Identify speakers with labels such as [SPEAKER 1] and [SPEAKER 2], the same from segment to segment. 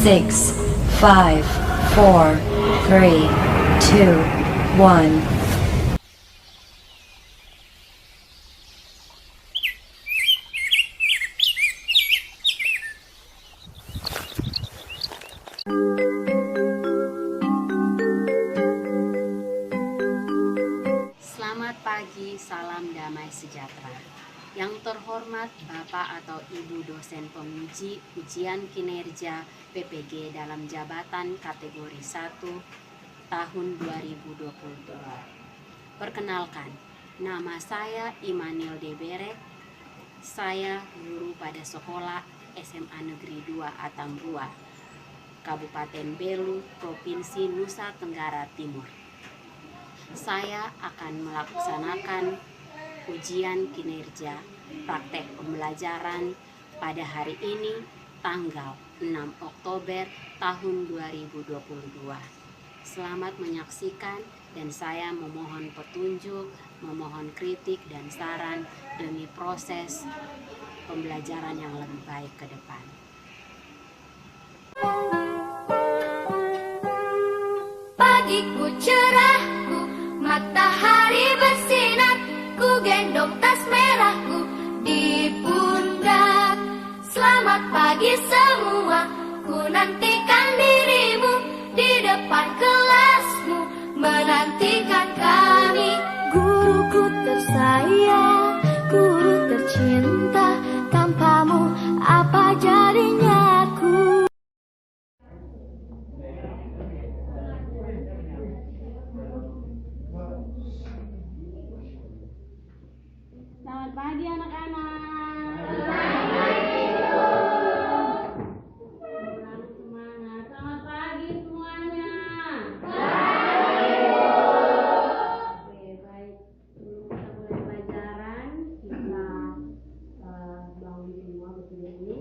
[SPEAKER 1] 6, 5, 4, 3, 2, 1.
[SPEAKER 2] Selamat pagi, salam damai sejahtera. Yang terhormat Bapak atau Ibu dosen penguji ujian kinerja PPG dalam jabatan kategori 1 tahun 2022. Perkenalkan, nama saya Immanuel Deberek. Saya guru pada sekolah SMA Negeri 2 Atambua, Kabupaten Belu, Provinsi Nusa Tenggara Timur. Saya akan melaksanakan ujian kinerja praktek pembelajaran pada hari ini tanggal 6 Oktober tahun 2022. Selamat menyaksikan dan saya memohon petunjuk, memohon kritik dan saran demi proses pembelajaran yang lebih baik ke depan.
[SPEAKER 3] Pagiku cerahku, matahari bersinar, ku gendong tas merahku di pundak. Selamat pagi semua, ku nantikan dirimu di depan kelasmu, menantikan kami. Guruku tersayang, guru tercinta, tanpamu apa jadinya aku?
[SPEAKER 2] Selamat pagi anak-anak. Semangat. Selamat pagi semuanya. Oke, baik. Sebelum kita mulai pelajaran, kita bangun semua berdiri.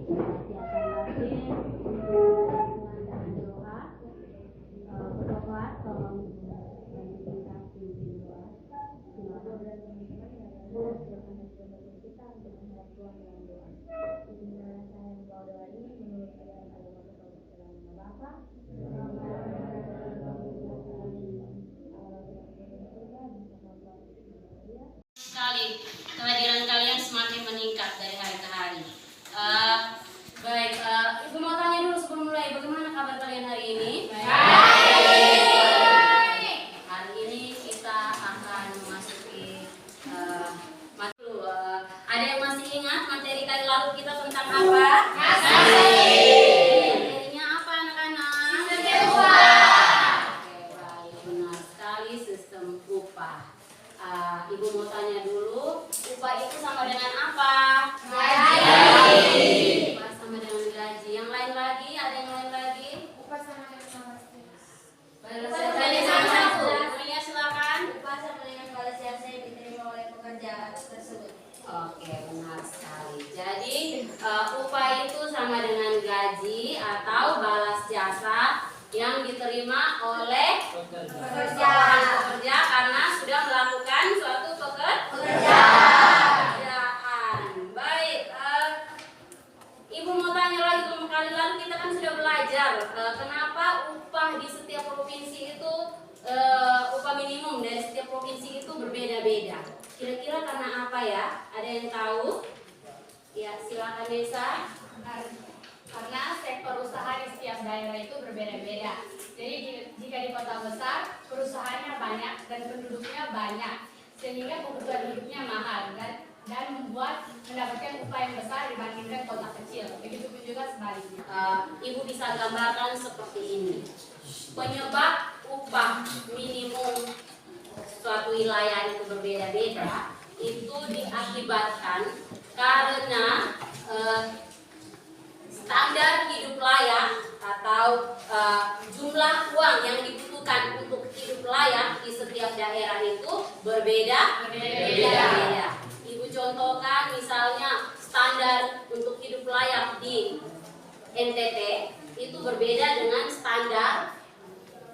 [SPEAKER 2] Siapkan batin dan doa. Berdoa, tolong kita pimpin doa. Sekali kehadiran kalian semakin meningkat dari hari ke hari. Baik, Ibu mau tanya dulu sebelum mulai, bagaimana kabar kalian hari ini? Hari ini kita akan memasuki ada yang masih ingat materi kali lalu kita tentang apa? Materinya apa anak-anak? Sistem upah. Oke, baik, benar sekali, sistem upah. Ibu mau tanya dulu, upah itu sama dengan apa? Gaji. Upah sama dengan gaji. Yang lain lagi? Ada yang lain lagi?
[SPEAKER 3] Upah sama dengan
[SPEAKER 2] Jadi sama satu. Mulia silakan.
[SPEAKER 3] upah sama dengan balas jasa yang diterima oleh pekerja tersebut.
[SPEAKER 2] Oke, benar sekali. Jadi upah itu sama dengan gaji atau balas jasa yang diterima oleh pekerja karena sudah melakukan suatu pekerjaan. Baik, Ibu mau tanya lagi, kali lalu kita kan sudah belajar kenapa upah di setiap provinsi itu upah minimum dari setiap provinsi itu berbeda-beda. Kira-kira karena apa ya? Ada yang tahu? Ya, silakan Desa.
[SPEAKER 4] Karena sektor usaha di setiap daerah itu berbeda-beda. Jadi jika di kota besar perusahaannya banyak dan penduduknya banyak, sehingga kebutuhan hidupnya mahal dan membuat mendapatkan upah yang besar dibandingkan kota kecil. Begitupun juga sebaliknya.
[SPEAKER 2] Ibu bisa gambarkan seperti ini. Penyebab upah minimum suatu wilayah itu berbeda-beda itu diakibatkan karena standar hidup layak atau jumlah uang yang dibutuhkan untuk hidup layak di setiap daerah itu berbeda-beda. Ibu contohkan misalnya standar untuk hidup layak di NTT itu berbeda dengan standar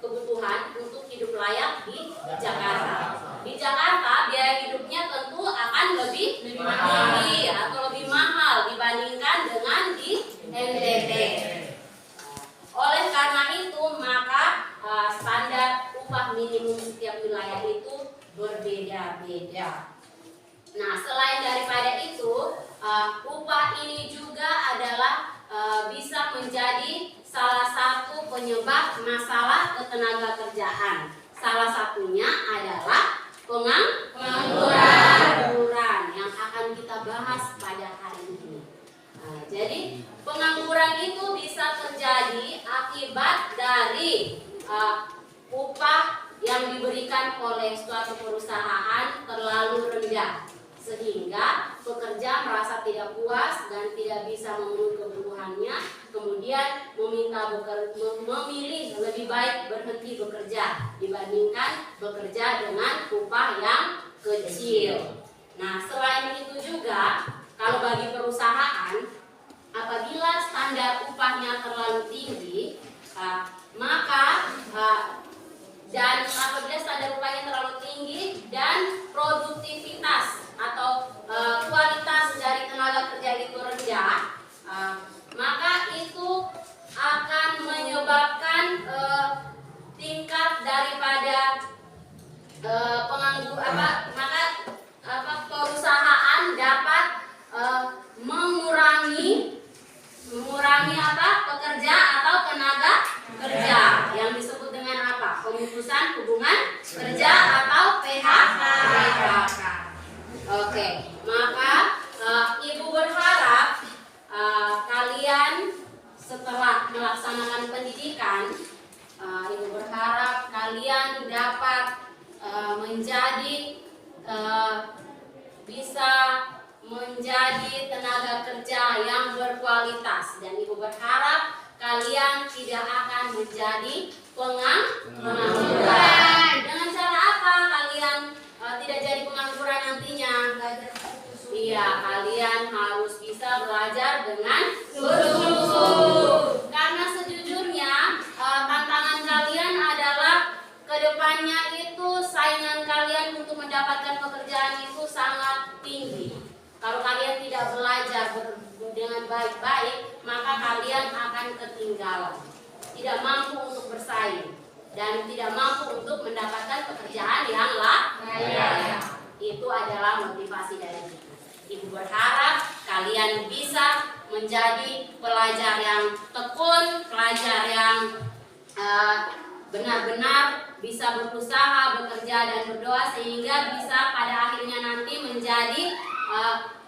[SPEAKER 2] kebutuhan untuk hidup layak di Jakarta. Di Jakarta biaya hidupnya tentu akan lebih tinggi atau lebih mahal dibandingkan dengan di NTT. minimum setiap wilayah itu berbeda-beda. Nah, selain daripada itu, upah ini juga adalah bisa menjadi salah satu penyebab masalah ketenaga kerjaan. Salah satunya adalah pengangguran yang akan kita bahas pada hari ini. Jadi pengangguran itu bisa terjadi akibat dari upah yang diberikan oleh suatu perusahaan terlalu rendah, sehingga pekerja merasa tidak puas dan tidak bisa memenuhi kebutuhannya, kemudian memilih lebih baik berhenti bekerja dibandingkan bekerja dengan upah yang kecil. Nah, selain itu juga, kalau bagi perusahaan, apabila standar upahnya terlalu tinggi, dan apabila standar upahnya terlalu tinggi dan produktivitas atau kualitas dari tenaga kerja itu rendah, maka itu akan menyebabkan tingkat daripada perusahaan dapat mengurangi pekerja atau tenaga kerja yang disebut dengan apa? Pemutusan hubungan kerja atau PHK. Oke, maka Ibu berharap kalian setelah melaksanakan pendidikan, Ibu berharap kalian dapat bisa menjadi tenaga kerja yang berkualitas, dan Ibu berharap kalian tidak akan menjadi pengangguran. Dengan cara apa kalian tidak jadi pengangguran nantinya? Iya, kalian harus bisa belajar dengan sungguh-sungguh. Karena sejujurnya tantangan kalian adalah kedepannya itu saingan kalian untuk mendapatkan pekerjaan itu sangat tinggi. Kalau kalian tidak belajar dengan baik-baik, maka kalian akan ketinggalan, tidak mampu untuk bersaing, dan tidak mampu untuk mendapatkan pekerjaan yang layak. Itu adalah motivasi dari kita. Ibu berharap kalian bisa menjadi pelajar yang tekun, pelajar yang benar-benar bisa berusaha, bekerja, dan berdoa, sehingga bisa pada akhirnya nanti menjadi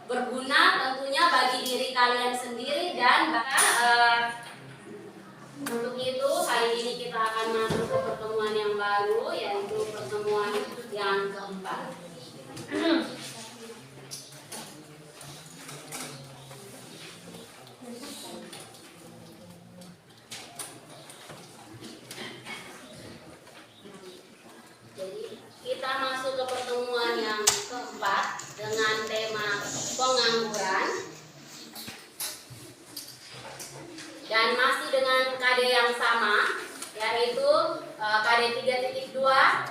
[SPEAKER 2] berguna tentunya bagi diri kalian sendiri, dan bahkan untuk itu hari ini kita akan masuk ke pertemuan yang baru, yaitu pertemuan yang keempat. Jadi kita masuk ke pertemuan yang keempat dengan tema pengangguran, dan masih dengan KD yang sama, yaitu KD 3.2,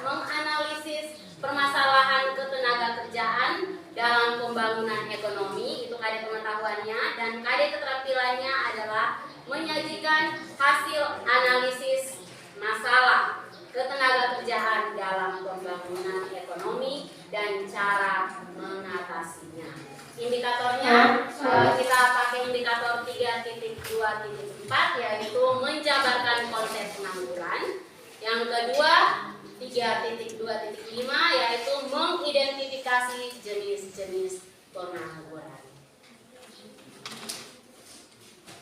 [SPEAKER 2] menganalisis permasalahan ketenaga kerjaan dalam pembangunan ekonomi. Itu KD pengetahuannya, dan KD keterampilannya adalah menyajikan hasil analisis masalah ketenaga kerjaan dalam pembangunan ekonomi dan cara mengatasinya. Indikatornya kita pakai indikator 3.2.4, yaitu menjabarkan konsep pengangguran. Yang kedua 3.2.5, yaitu mengidentifikasi jenis-jenis pengangguran.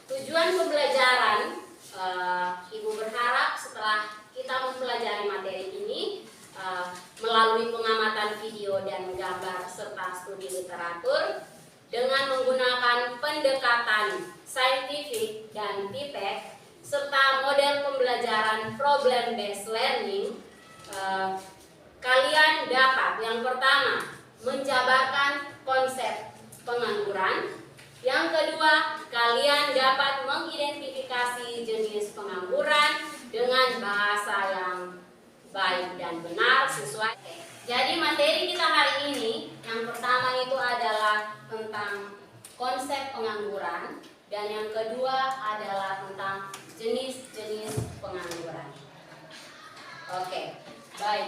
[SPEAKER 2] Tujuan pembelajaran, Ibu berharap setelah kita mempelajari materi ini melalui pengamatan video dan gambar serta studi literatur dengan menggunakan pendekatan saintifik dan TIPEC serta model pembelajaran problem based learning, kalian dapat yang pertama menjabarkan konsep pengangguran, yang kedua kalian dapat mengidentifikasi jenis pengangguran dengan bahasa yang baik dan benar sesuai. Jadi materi kita hari ini yang pertama itu adalah tentang konsep pengangguran, dan yang kedua adalah tentang jenis-jenis pengangguran. Oke, baik.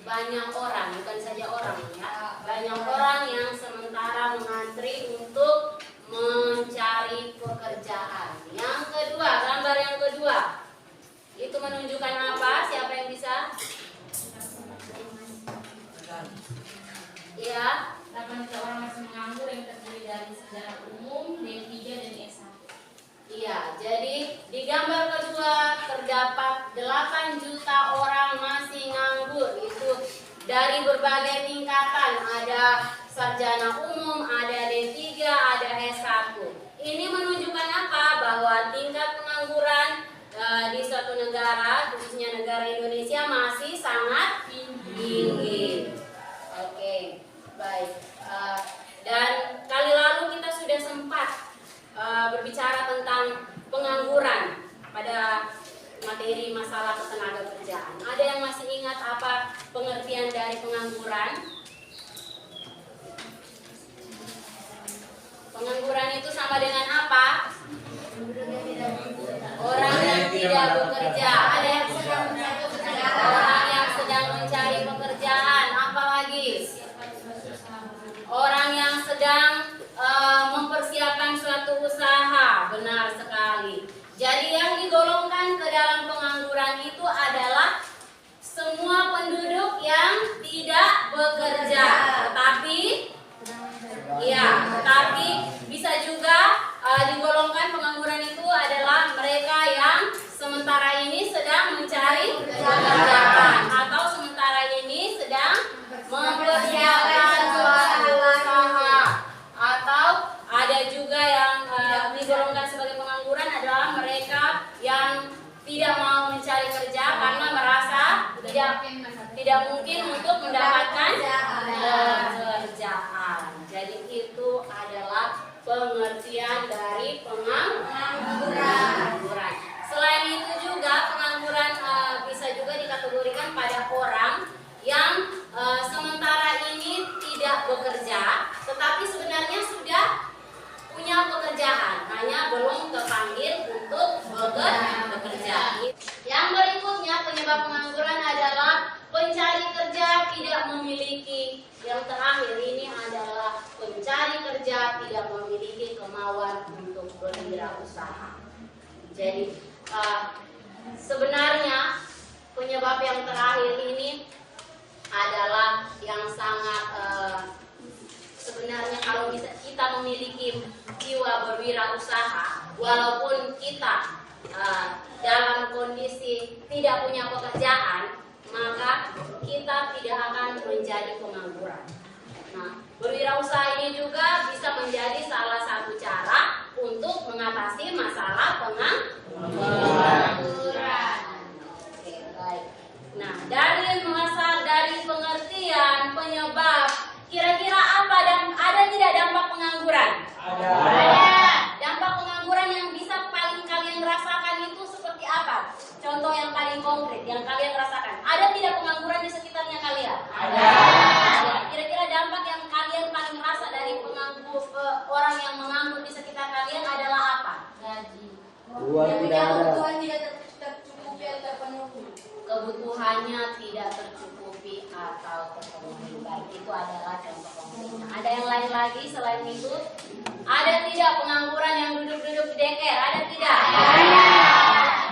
[SPEAKER 2] banyak orang, bukan saja orang ya, banyak orang yang sementara mengantri untuk mencari pekerjaan. Yang kedua, gambar yang kedua, itu menunjukkan apa? Siapa yang bisa? Ya,
[SPEAKER 4] 8 juta orang masih menganggur yang terdiri dari sejarah umum, D3 dan S1.
[SPEAKER 2] iya. Jadi di gambar kedua terdapat 8 juta orang masih nganggur. Itu dari berbagai tingkatan, ada sarjana umum, ada D3, ada S1. Ini menunjukkan apa? Bahwa tingkat pengangguran di suatu negara, khususnya negara Indonesia, masih sangat tinggi. Oke, baik. Dan kali lalu kita sudah sempat berbicara tentang pengangguran pada materi masalah ketenaga kerjaan. Ada yang masih ingat apa pengertian dari pengangguran? Pengangguran itu sama dengan apa? Orang yang tidak bekerja. Ada yang sedang mencari pekerjaan. Orang yang sedang mencari pekerjaan. Apa lagi? Orang yang sedang mempersiapkan suatu usaha. Benar sekali. Jadi yang digolongkan ke dalam pengangguran itu adalah semua penduduk yang tidak bekerja. Tetapi bisa juga digolongkan pengangguran itu adalah mereka yang sementara ini sedang mencari pekerjaan atau sementara ini sedang mempersiapkan suatu usaha, atau ada juga yang digolongkan sebagai pengangguran adalah mereka yang tidak mau mencari kerja karena merasa tidak mungkin untuk mendapatkan pekerjaan. Jadi itu adalah pengertian dari pengangguran. Selain itu juga pengangguran bisa juga dikategorikan pada orang yang sementara ini tidak bekerja, tetapi sebenarnya sudah punya pekerjaan, hanya belum terpanggil untuk bekerja. Yang berikutnya penyebab pengangguran adalah pencari kerja tidak memiliki. Yang terakhir ini adalah pencari kerja tidak memiliki kemauan untuk berwirausaha. Jadi sebenarnya penyebab yang terakhir ini adalah yang sangat sebenarnya kalau kita memiliki jiwa berwirausaha, walaupun kita dalam kondisi tidak punya pekerjaan, maka kita tidak akan menjadi pengangguran. Nah, berwirausaha ini juga bisa menjadi salah satu cara untuk mengatasi masalah pengangguran. Oke, baik. Nah, dari pengertian penyebab, kira-kira apa dan ada tidak dampak pengangguran? Ada. Dampak pengangguran yang bisa paling kalian rasakan itu seperti apa? Contoh yang paling konkret yang kalian rasakan. Ada tidak pengangguran di sekitarnya kalian? Ada. Kira-kira dampak yang kalian paling rasa dari orang yang menganggur di sekitar kalian adalah apa? Gaji.
[SPEAKER 3] Kebutuhan tidak tercukupi atau terpenuhi.
[SPEAKER 2] Kebutuhannya tidak tercukupi atau terpenuhi. Baik, itu adalah contoh konkretnya. Ada yang lain lagi selain itu? Ada tidak pengangguran yang duduk-duduk di deker? Ada tidak? Ada.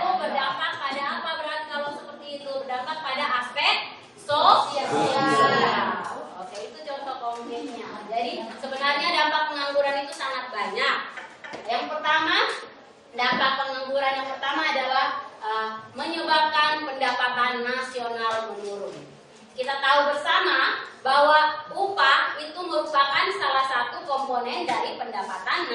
[SPEAKER 2] Itu berdampak pada apa berarti kalau seperti itu? Berdampak pada aspek sosial. Oke, itu contoh konkretnya. Jadi sebenarnya dampak pengangguran itu sangat banyak. Yang pertama, dampak pengangguran yang pertama adalah menyebabkan pendapatan nasional menurun. Kita tahu bersama bahwa upah itu merupakan salah satu komponen dari pendapatan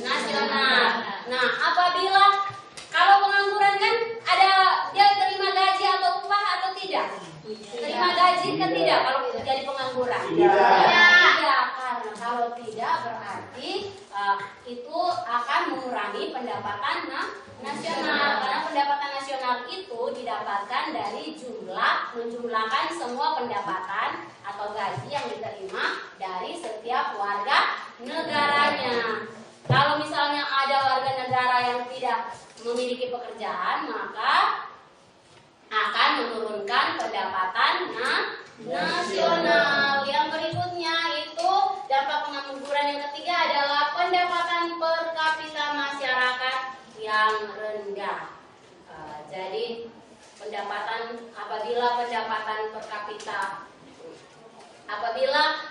[SPEAKER 2] nasional. Nah, apabila kalau pengangguran kan ada dia terima gaji atau upah atau tidak? Terima gaji kan tidak kalau jadi pengangguran? Tidak, karena kalau tidak berarti itu akan mengurangi pendapatan nasional, karena pendapatan nasional itu didapatkan dari menjumlahkan semua pendapatan atau gaji yang diterima dari setiap warga negaranya. Kalau misalnya ada warga negara yang tidak memiliki pekerjaan, maka akan menurunkan pendapatan Jadi apabila pendapatan per kapita, apabila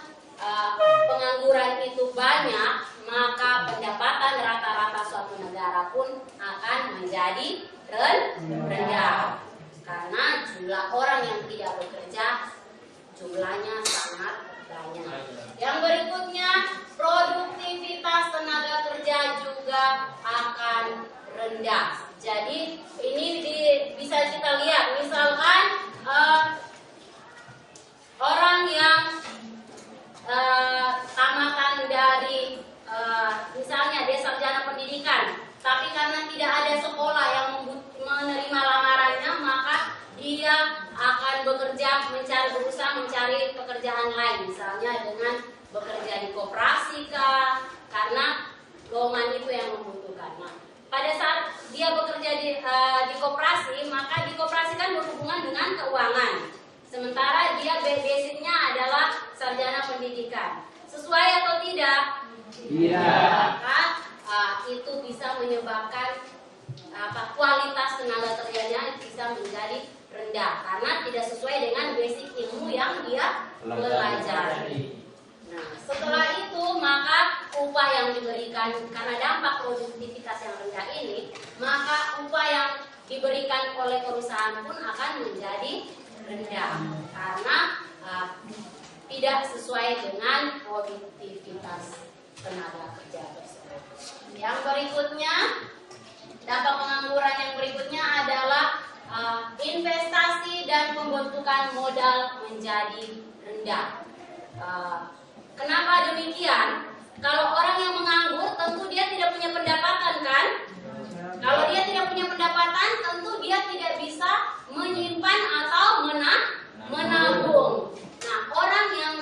[SPEAKER 2] pengangguran itu banyak, maka pendapatan rata-rata suatu negara pun akan menjadi rendah. Karena jumlah orang yang tidak bekerja jumlahnya sangat banyak. Yang berikutnya, produktivitas tenaga kerja juga akan rendah. Jadi ini bisa kita lihat, misalkan orang yang tamatan dari misalnya dia sarjana pendidikan, tapi karena tidak ada sekolah yang menerima lamarannya, maka dia akan berusaha mencari pekerjaan lain, misalnya dengan bekerja di koperasi karena lowongan itu yang membutuhkan. Nah, pada saat dia bekerja di koperasi, maka di koperasi kan berhubungan dengan keuangan. Sementara dia basicnya adalah sarjana pendidikan. Sesuai atau tidak?
[SPEAKER 5] Tidak.
[SPEAKER 2] Maka itu bisa menyebabkan kualitas tenaga kerjanya bisa menjadi rendah karena tidak sesuai dengan basic ilmu yang dia pelajari. Nah, setelah itu maka upah yang diberikan karena dampak produktivitas yang rendah ini, maka upah yang diberikan oleh perusahaan pun akan menjadi rendah karena tidak sesuai dengan produktivitas tenaga kerja tersebut. Yang berikutnya, dampak pengangguran yang berikutnya adalah investasi dan pembentukan modal menjadi rendah. Kenapa demikian? Kalau orang yang menganggur tentu dia tidak punya pendapatan kan? Kalau dia tidak punya pendapatan tentu dia tidak bisa menyimpan atau menabung. Nah, orang yang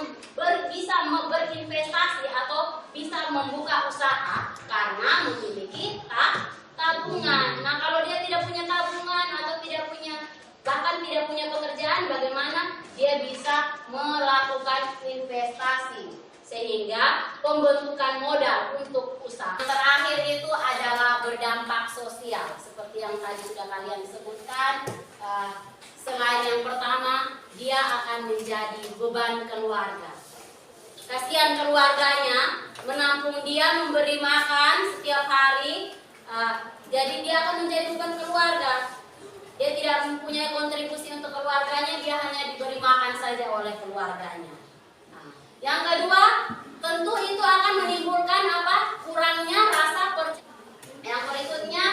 [SPEAKER 2] bisa berinvestasi atau bisa membuka usaha karena memiliki tabungan. Nah, kalau dia tidak punya tabungan atau bahkan tidak punya pekerjaan, bagaimana dia bisa melakukan investasi sehingga pembentukan modal untuk usaha. Yang terakhir itu adalah berdampak sosial seperti yang tadi sudah kalian sebutkan. Selain yang pertama, dia akan menjadi beban keluarga. Kasihan keluarganya, menampung dia, memberi makan setiap hari. Jadi dia akan menjadi beban keluarga. Dia tidak mempunyai kontribusi untuk keluarganya, dia hanya diberi makan saja oleh keluarganya. Nah, yang kedua, tentu itu akan menimbulkan kurangnya rasa percaya. Yang berikutnya,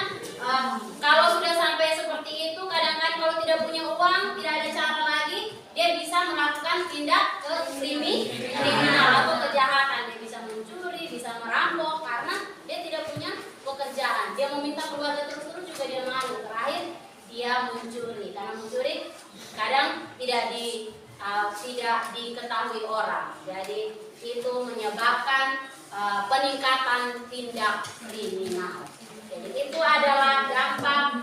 [SPEAKER 2] kalau sudah sampai seperti itu, kadang-kadang kalau tidak punya uang, tidak ada cara lagi, dia bisa melakukan tindak kriminal atau kejahatan. Dia bisa mencuri, bisa merampok karena dia tidak punya pekerjaan. Dia meminta keluarga terus-terus juga dia malu. Terakhir dia mencuri. Karena mencuri kadang tidak diketahui orang. Jadi itu menyebabkan peningkatan tindak kriminal. Jadi itu adalah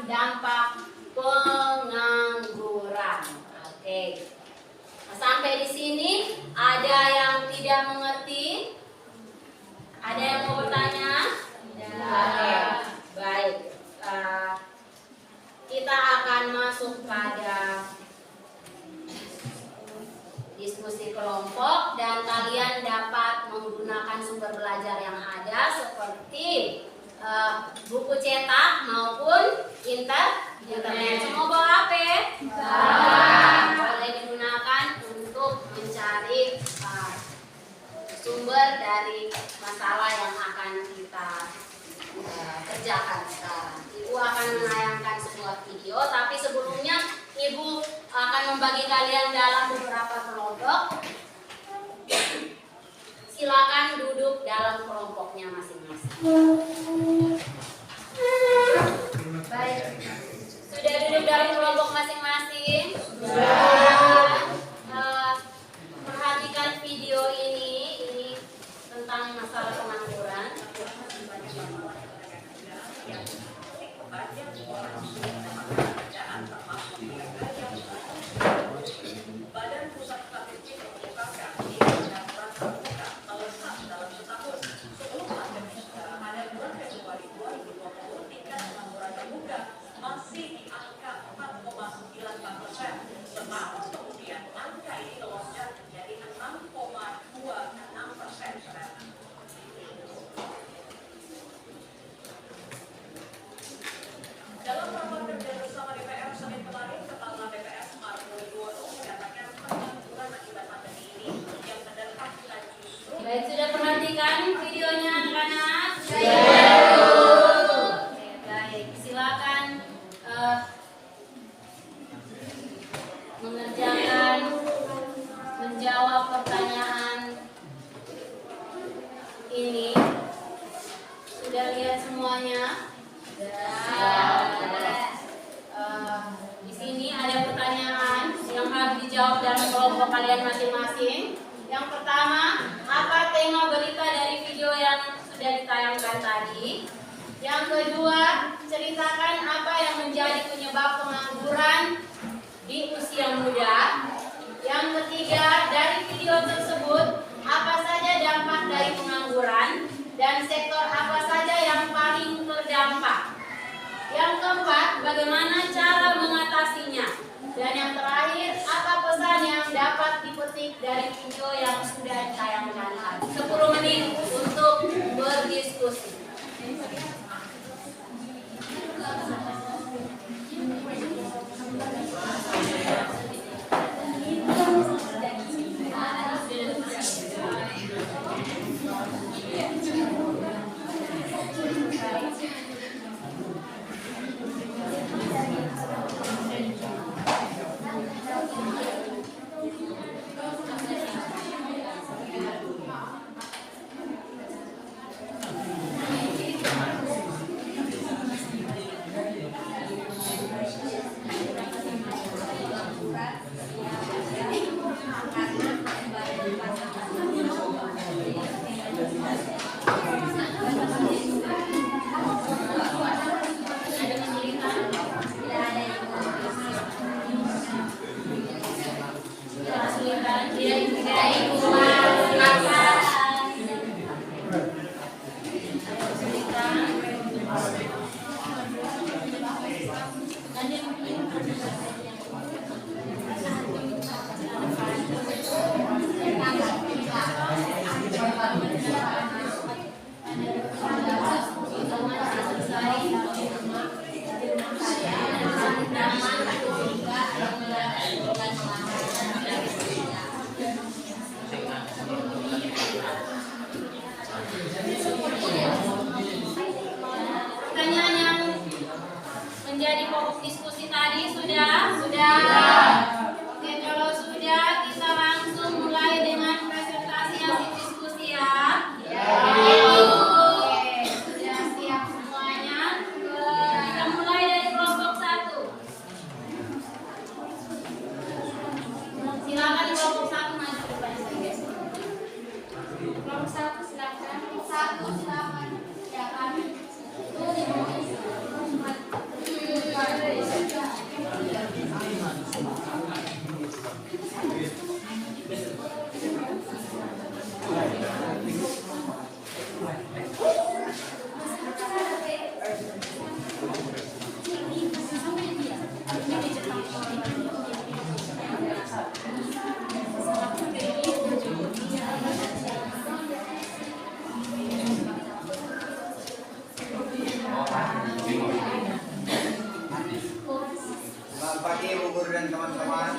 [SPEAKER 2] dampak pengangguran. Oke. Sampai di sini ada yang tidak mengerti? Ada yang mau bertanya? Oke. Baik. Kita akan masuk pada diskusi kelompok dan kalian dapat menggunakan sumber belajar yang ada seperti buku cetak maupun internet. Semua bawa HP? Boleh digunakan untuk mencari sumber dari masalah yang akan kita kerjakan sekarang. Ibu akan menayangkan sebuah video, tapi sebelumnya Ibu akan membagi kalian dalam beberapa kelompok. Silakan duduk dalam kelompoknya masing-masing. Baik, sudah duduk dalam kelompok masing-masing? Perhatikan video ini tentang masalah pengangguran.
[SPEAKER 6] Badan Pusat Statistik mengungkapkan di data terletak dalam setahun sebelum pandemi secara
[SPEAKER 2] kalian masing-masing. Yang pertama, apa tema berita dari video yang sudah ditayangkan tadi? Yang kedua, ceritakan apa yang menjadi penyebab pengangguran di usia muda. Yang ketiga, dari video tersebut, apa saja dampak dari pengangguran dan sektor apa saja yang paling terdampak. Yang keempat, bagaimana cara mengatasinya. Dan yang terakhir, apa pesan yang dapat dipetik dari video yang sudah ditayangkan tadi. 10 menit untuk berdiskusi. Pertanyaan yang menjadi pokok diskusi tadi sudah? Oke, kalau sudah kita langsung mulai dengan presentasi hasil diskusi ya. Oke, sudah siap semuanya. Kita mulai dari kelompok 1. Silakan kelompok 1 maju ke depan saja. Kelompok 1 silakan. Silakan.
[SPEAKER 5] Selamat pagi Bu Guru dan teman-teman.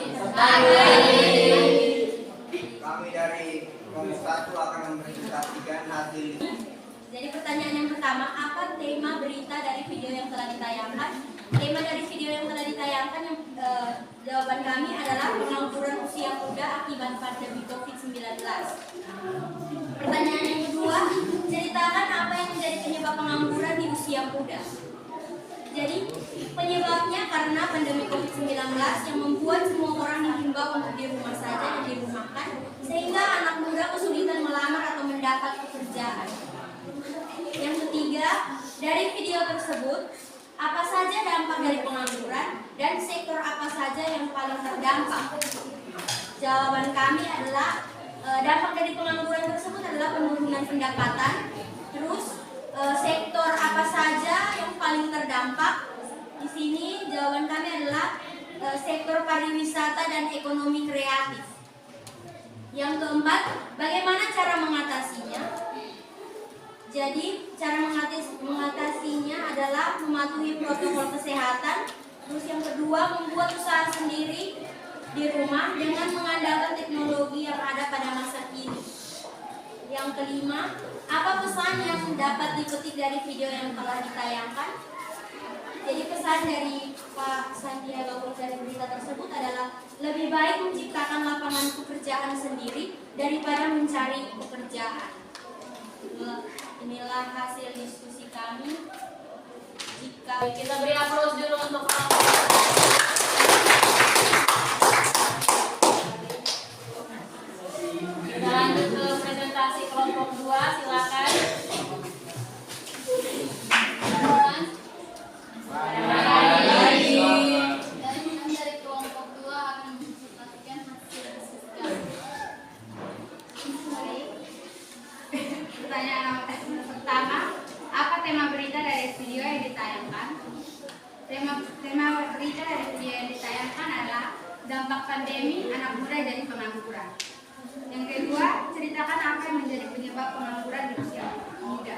[SPEAKER 5] Kami dari kelompok 1 akan mempresentasikan hasil.
[SPEAKER 3] Jadi pertanyaan yang pertama, apa tema berita dari video yang telah ditayangkan? Tema dari video yang telah ditayangkan, jawaban kami adalah pengangguran usia muda akibat pandemi COVID-19. Pertanyaan yang kedua, ceritakan apa yang menjadi penyebab pengangguran di usia muda. Jadi penyebabnya karena pandemi COVID-19 yang membuat semua orang dihimbau untuk di rumah saja dan dirumahkan, sehingga anak muda kesulitan melamar atau mendapat pekerjaan. Yang ketiga, dari video tersebut, apa saja dampak dari pengangguran dan sektor apa saja yang paling terdampak? Jawaban kami adalah dampak dari pengangguran tersebut adalah penurunan pendapatan. Terus sektor apa saja yang paling terdampak? Di sini jawaban kami adalah sektor pariwisata dan ekonomi kreatif. Yang keempat, bagaimana cara mengatasinya? Jadi cara mengatasinya adalah mematuhi protokol kesehatan. Terus yang kedua, membuat usaha sendiri di rumah dengan mengandalkan teknologi yang ada pada masa kini. Yang kelima, apa pesan yang dapat dipetik dari video yang telah ditayangkan? Jadi pesan dari Pak Sandiaga Uno dari berita tersebut adalah lebih baik menciptakan lapangan pekerjaan sendiri daripada mencari pekerjaan. Inilah hasil diskusi kami. Jika
[SPEAKER 2] Kita beri aplaus dulu untuk kasih kelompok 2, silakan.
[SPEAKER 4] Dari kelompok 2 akan mempresentasikan hasil diskusi. Pertanyaan pertama, apa tema berita dari video yang ditayangkan? Tema berita dari video yang ditayangkan adalah dampak pandemi anak muda jadi pengangguran. Yang kedua, ceritakan apa yang menjadi penyebab pengangguran di usia muda.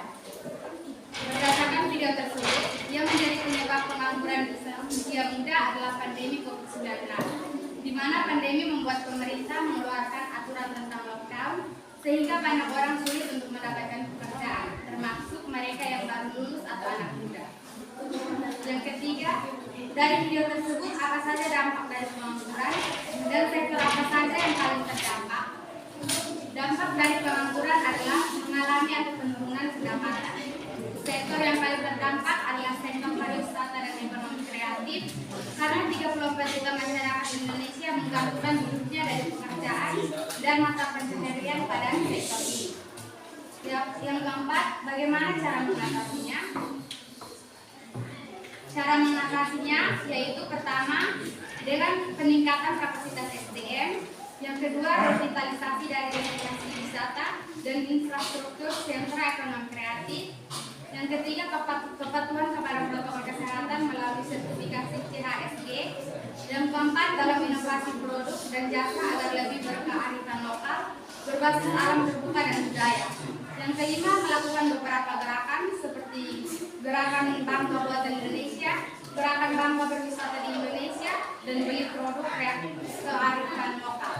[SPEAKER 4] Berdasarkan video tersebut, yang menjadi penyebab pengangguran di usia muda adalah pandemi COVID-19, di mana pandemi membuat pemerintah mengeluarkan aturan tentang lockdown, sehingga banyak orang sulit untuk mendapatkan pekerjaan, termasuk mereka yang baru lulus atau anak muda. Yang ketiga, dari video tersebut apa saja dampak dari pengangguran dan sektor apa saja yang paling terdampak? Dampak dari pengangguran adalah mengalami atau penurunan pendapatan. Sektor yang paling terdampak adalah sektor pariwisata dan ekonomi kreatif, karena 34 juta masyarakat Indonesia menggantungkan hidupnya dari pekerjaan dan mata pencaharian pada sektor ini. Yang keempat, bagaimana cara mengatasinya? Cara mengatasinya yaitu pertama, dengan peningkatan kapasitas SDM, yang kedua, revitalisasi dari destinasi wisata dan infrastruktur sentra ekonomi kreatif, yang ketiga, kepatuhan kepada protokol kesehatan melalui sertifikasi CHSG, yang keempat, dalam inovasi produk dan jasa agar lebih berkearifan lokal, berbasis alam terbuka dan budaya. Yang kelima, melakukan beberapa gerakan seperti gerakan Bangga Buatan Indonesia, gerakan Bangga Berwisata di Indonesia, dan beli produk kreatif kearifan lokal.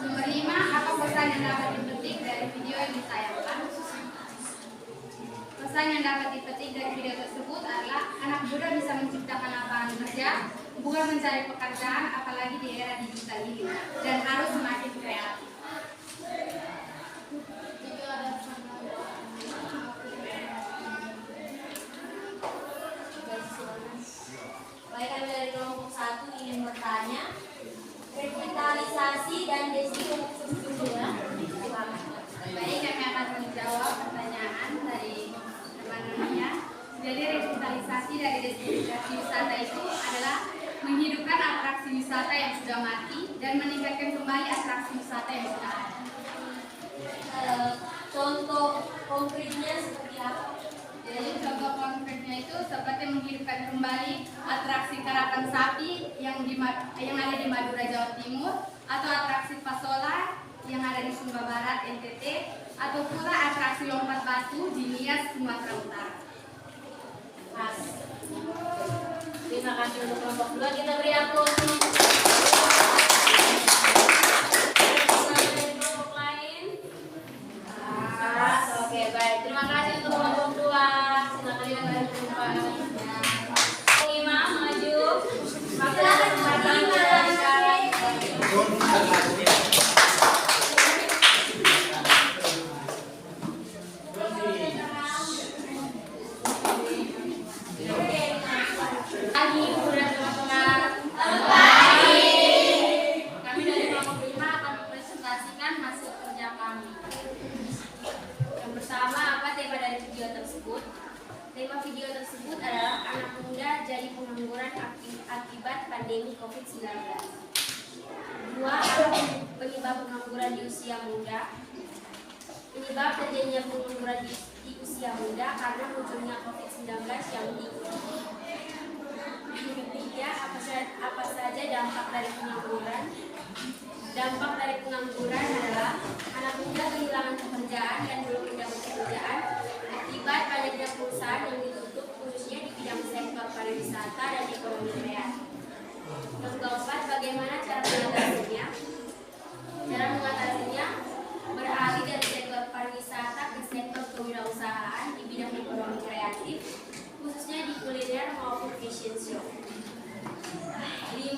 [SPEAKER 4] Nomor 5, apa pesan yang dapat dipetik dari video yang ditayangkan? Pesan yang dapat dipetik dari video tersebut adalah anak muda bisa menciptakan lapangan kerja, bukan mencari pekerjaan, apalagi di era digital ini, dan harus semakin kreatif.
[SPEAKER 3] Baik, kami dari kelompok 1 ingin bertanya, revitalisasi dan destinasi.
[SPEAKER 4] Baik, kami akan menjawab pertanyaan dari teman-temannya. Jadi revitalisasi dari destinasi wisata itu adalah menghidupkan atraksi wisata yang sudah mati dan meningkatkan kembali atraksi wisata yang sudah ada.
[SPEAKER 3] Contoh konkretnya seperti apa?
[SPEAKER 4] Jadi contoh konkretnya itu seperti menghidupkan kembali atraksi karapan sapi yang ada di Madura, Jawa Timur, atau atraksi Pasola yang ada di Sumba Barat, NTT, atau pula atraksi lompat batu di Nias, Sumatera Utara.
[SPEAKER 2] Mas. Terima kasih untuk kelompok 2. Kita beri aplaus. Dari kelompok lain. Oke, baik. Terima kasih untuk kelompok 2. Silakan kita beri kesempatan. 5 maju. Silakan Pagi, Bu dan teman-teman. Kami dari kelompok 5 akan mempresentasikan hasil kerja kami. Yang pertama, apa tema dari video tersebut? Tema video tersebut adalah anak muda jadi pengangguran akibat pandemi COVID-19. 2. Penyebab pengangguran di usia muda. Penyebab terjadinya pengangguran di usia muda karena munculnya COVID-19 yang tinggi. Yang ketiga, apa saja dampak dari pengangguran? Dampak dari pengangguran adalah anak muda kehilangan pekerjaan dan belum mendapat pekerjaan akibat banyaknya perusahaan yang ditutup, khususnya di bidang sektor pariwisata dan ekonomi kreatif. Yang keempat, bagaimana cara mengatasinya? Cara mengatasinya beralih dari sektor pariwisata ke sektor kewirausahaan di bidang ekonomi kreatif, khususnya di kuliner maupun fashion show. 5.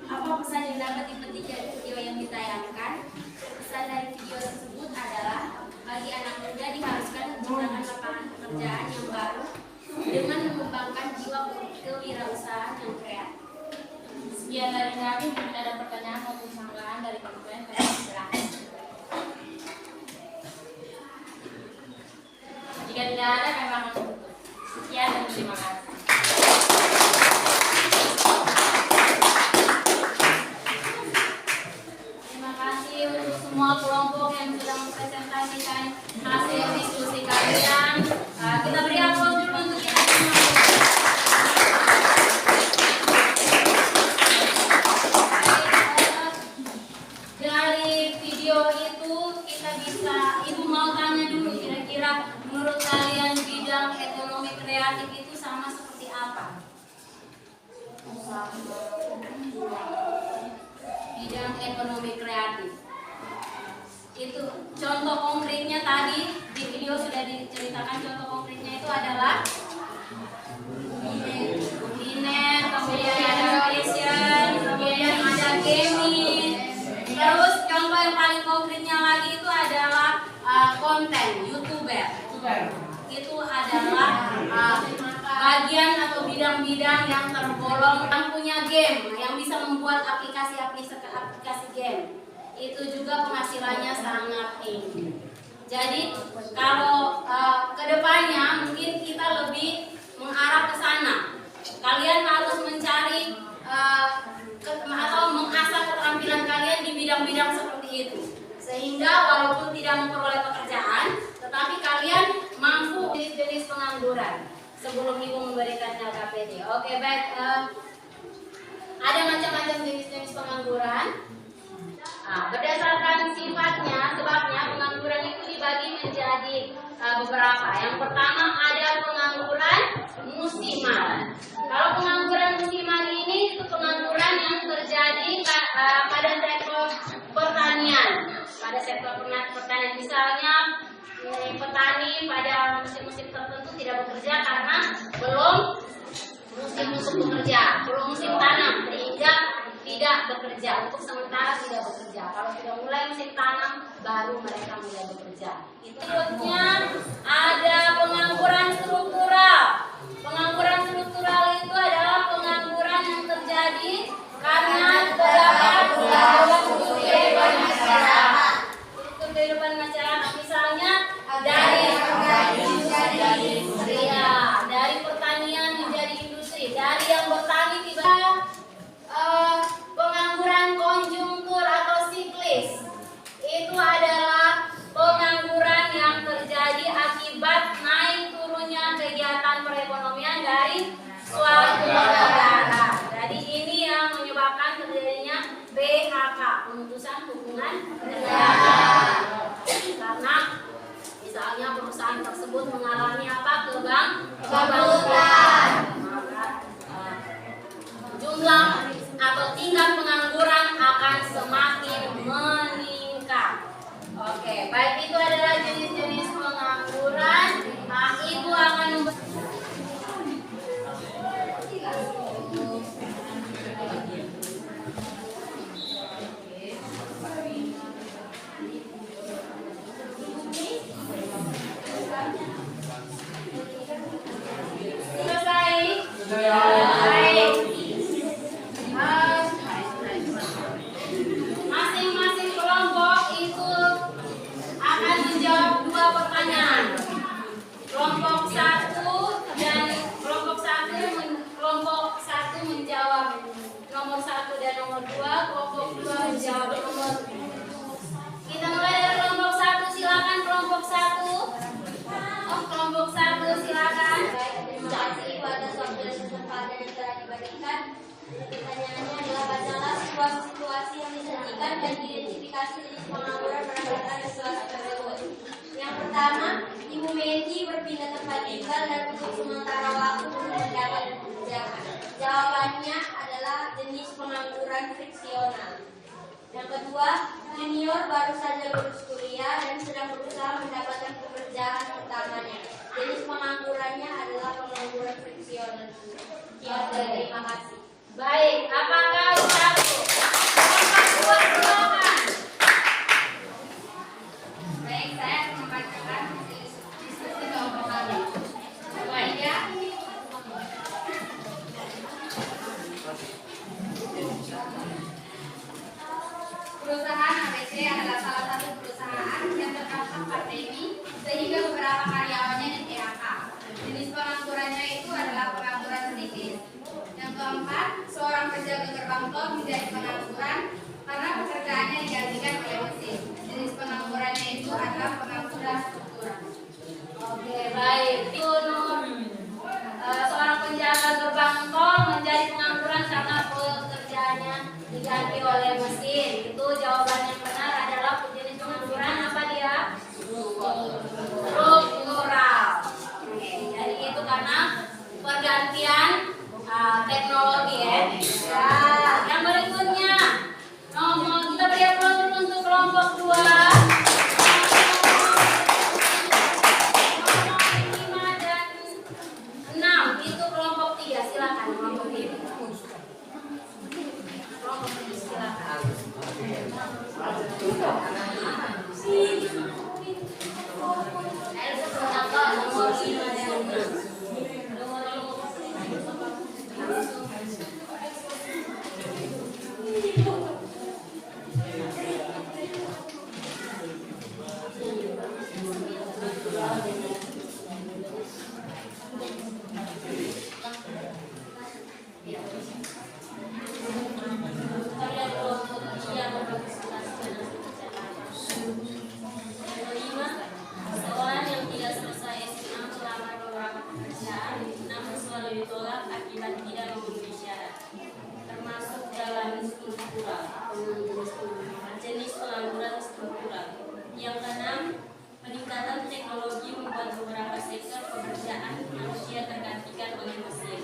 [SPEAKER 2] Apa pesan yang dapat dipetik dari video yang ditayangkan? Pesan dari video tersebut adalah bagi anak muda diharuskan menciptakan lapangan pekerjaan yang baru dengan mengembangkan jiwa kewirausahaan yang kreatif. Sekian dari kami. Mungkin ada pertanyaan maupun sanggahan dari teman-teman.
[SPEAKER 4] tidak ada memang tutup. Sekian dan terima kasih. Terima kasih untuk semua kelompok yang sudah mempresentasikan hasil diskusi kalian. Kita beri aplaus dulu untuk kita semua. Dari video itu kita bisa, Ibu mau tanya dulu kira-kira menurut kalian bidang ekonomi kreatif itu sama seperti apa? Bidang ekonomi kreatif itu contoh konkretnya tadi di video sudah diceritakan. Contoh konkretnya itu adalah kuliner, kemudian ada fashion, kemudian ada gaming. Terus contoh yang paling konkretnya lagi itu adalah konten YouTuber. Itu adalah bagian atau bidang-bidang yang tergolong yang punya game, yang bisa membuat aplikasi game. Itu juga penghasilannya sangat tinggi. Jadi kalau kedepannya mungkin kita lebih mengarah ke sana. Kalian harus mencari atau mengasah keterampilan kalian di bidang-bidang seperti itu, sehingga walaupun tidak memperoleh pekerjaan, tetapi kalian mampu jenis-jenis pengangguran. Sebelum Ibu memberikan LKPD, oke baik. Ada macam-macam jenis-jenis pengangguran. Berdasarkan sifatnya, sebabnya pengangguran itu dibagi menjadi beberapa. Yang pertama ada pengangguran musiman. Kalau pengangguran musiman ini itu pengangguran yang terjadi pada sektor pertanian. Pada sektor pertanian misalnya petani pada musim-musim tertentu tidak bekerja karena belum musim bekerja, belum musim tanam, sehingga tidak bekerja, untuk sementara tidak bekerja. Kalau sudah mulai musim tanam, baru mereka mulai bekerja. Berikutnya ada pengangguran struktural. Pengangguran struktural itu adalah pengangguran yang terjadi karena terdapat kehidupan masyarakat. Kehidupan masyarakat misalnya dari pertanian menjadi industri, dari yang bertani tiba pengangguran konjungtur atau siklis. Itu adalah pengangguran yang terjadi akibat naik turunnya kegiatan perekonomian dari suatu negara. Jadi ini yang menyebabkan terjadinya PHK, pemutusan hubungan kerja. Karena misalnya perusahaan tersebut mengalami apa? Kebangkrutan. Maka jumlah atau tingkat pengangguran akan semakin meningkat. Oke, baik, itu adalah jenis-jenis pengangguran. Ibu akan masing-masing kelompok itu akan menjawab 2 pertanyaan. Kelompok 1 dan kelompok 1 menjawab nomor 1 dan nomor 2, kelompok 2 menjawab nomor. Kita mulai dari kelompok 1, silakan kelompok 1. Kelompok 1 silakan.
[SPEAKER 3] Terima kasih pada suatu kesempatan yang telah diberikan. Pertanyaannya adalah bacalah sebuah situasi yang disajikan dan identifikasi jenis pengangguran berdasarkan situasi tersebut. Yang pertama, Ibu Meti berpindah tempat tinggal dan untuk sementara waktu belum mendapat pekerjaan. Jawabannya adalah jenis pengangguran friksional. Yang kedua, junior baru saja lulus kuliah dan sedang berusaha mendapatkan pekerjaan pertamanya. Jenis penganggurannya adalah pengangguran friksional. Terima kasih.
[SPEAKER 2] Baik, apakah 1? Kelompok 2 silakan.
[SPEAKER 4] Baik, saya akan membacakan diskusi kelompok kami. Baik ya. Perusahaan ABC PT adalah salah satu perusahaan yang terdampak pandemi sehingga beberapa karyawannya di PHK. Jenis penganggurannya itu adalah pengangguran sedikit. Yang keempat, seorang penjaga gerbang tol menjadi pengangguran karena pekerjaannya digantikan oleh mesin. Jenis penganggurannya itu adalah pengangguran struktural.
[SPEAKER 2] Oke, baik. Itu seorang penjaga gerbang tol menjadi pengangguran karena pekerjaannya diganti oleh mesin. Itu jawaban yang benar adalah jenis pengangguran apa dia? Struktural. Oke, jadi itu karena pergantian teknologi ya. Yang berikutnya nomor kita beri aplaus untuk kelompok 2. Itu kelompok 3, silakan kelompok 3. Kelompok 3 silakan. Nomor 5 dan 6. Seorang yang tidak selesai SMA melamar beberapa pekerjaan, namun selalu ditolak akibat tidak memenuhi syarat, termasuk dalam struktural. Jenis pengangguran struktural. Yang keenam, peningkatan teknologi membuat beberapa sektor pekerjaan manusia tergantikan oleh mesin,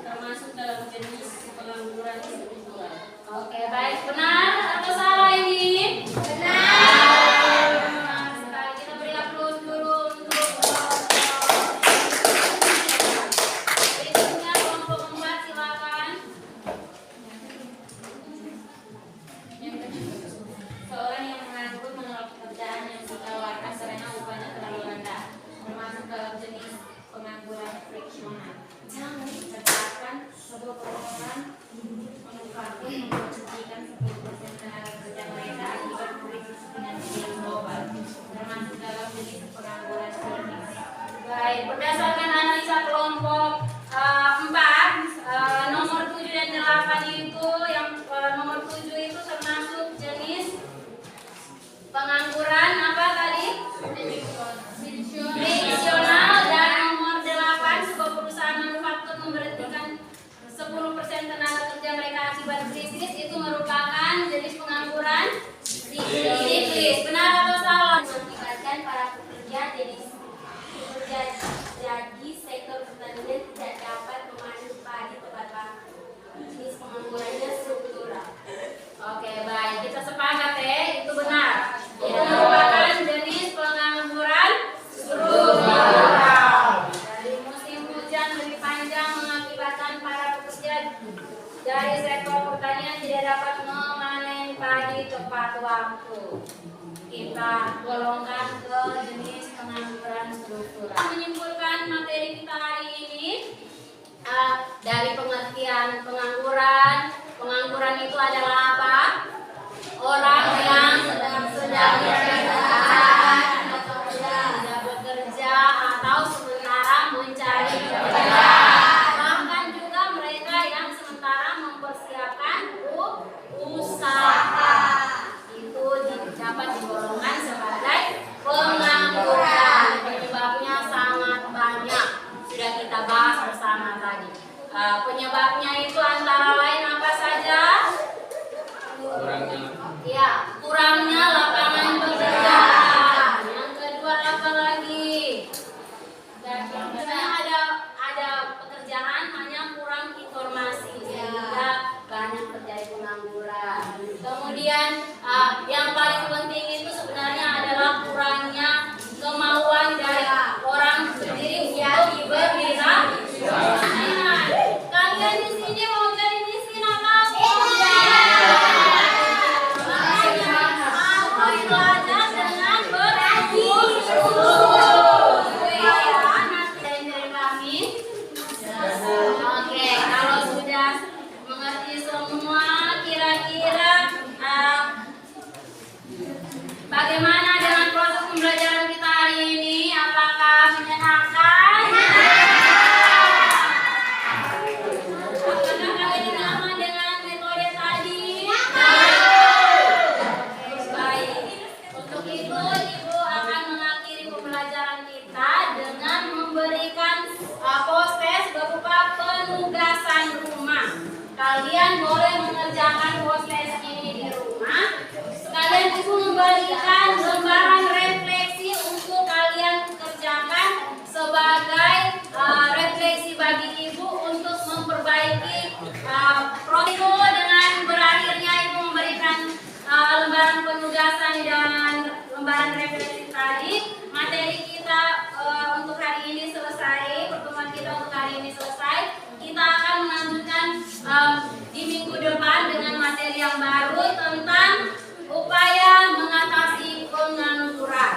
[SPEAKER 2] termasuk dalam jenis pengangguran struktural. Oke, baik, benar atau salah ini? Benar. Sekali kita beri aplaus dulu untuk berikutnya kelompok 4, silakan. Yang kedua, seorang yang menganggur menolak pekerjaan yang ditawarkan karena upahnya terlalu rendah, termasuk dalam jenis pengangguran friksional. Terdapat sebuah perusahaan menukar memperhatikan 10% tenaga kerja mereka akibat krisis finansial global, termasuk dalam jenis pengangguran kronis. Baik, berdasarkan analisa kelompok 4, nomor 7 dan 8 itu yang nomor 7 itu termasuk jenis pengangguran apa tadi? Friksional. Dan nomor 8, sebuah perusahaan manufaktur memberhentikan 10% tenaga kerja mereka akibat krisis, itu merupakan jenis pengangguran siklis. Benar atau salah? Mengakibatkan para pekerja jadi sektor pertanian tidak dapat memanen padi tepat waktu. Jenis penganggurannya struktural. Oke, baik, kita sepakat ya, itu benar. Itu merupakan jenis pengangguran struktural. Dari musim hujan lebih panjang mengakibatkan para pekerja dari sektor pertanian tidak dapat memanen padi tepat waktu. Kita golongkan ke jenis pengangguran struktural. Menyimpulkan materi kita hari ini dari pengertian pengangguran itu adalah apa? Orang yang sedang tidak bekerja atau sementara mencari kerja. Bahkan juga mereka yang sementara mempersiapkan usaha. Itu dapat digolongkan sebagai pengangguran. Penyebabnya sangat banyak, sudah kita bahas bersama tadi. Penyebabnya itu antara lain apa saja? Bagaimana dengan proses pembelajaran kita hari ini? Apakah menyenangkan? Apakah kalian nyaman dengan metode tadi? Baik. Untuk itu, Ibu akan mengakhiri pembelajaran kita dengan memberikan post-test berupa penugasan rumah. Kalian boleh mengerjakan post-test ini di rumah. Sekalian Ibu memberikan lembaran refleksi untuk kalian kerjakan sebagai refleksi bagi Ibu untuk memperbaiki proses itu. Dengan berakhirnya Ibu memberikan lembaran penugasan dan lembaran refleksi tadi, materi kita untuk hari ini selesai, pertemuan kita untuk hari ini selesai. Kita akan melanjutkan di minggu depan dengan materi yang baru tentang upaya mengatasi pengangguran.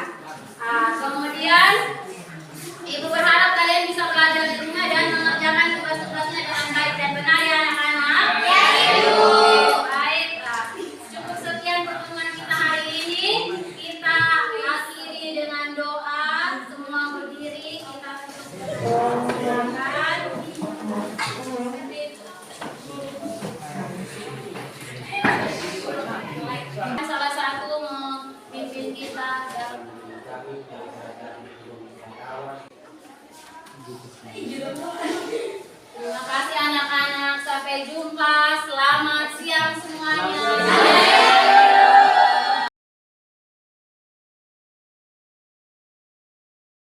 [SPEAKER 2] Kemudian Ibu berharap kalian bisa belajar di rumah dan mengerjakan tugas-tugasnya dengan baik dan benar ya anak-anak. Ya Ibu. Baik. Cukup sekian pertemuan kita hari ini. Kita akhiri dengan doa. Semua berdiri. Kita silakan. Salah satu memimpin kita dalam terima kasih anak-anak, sampai jumpa.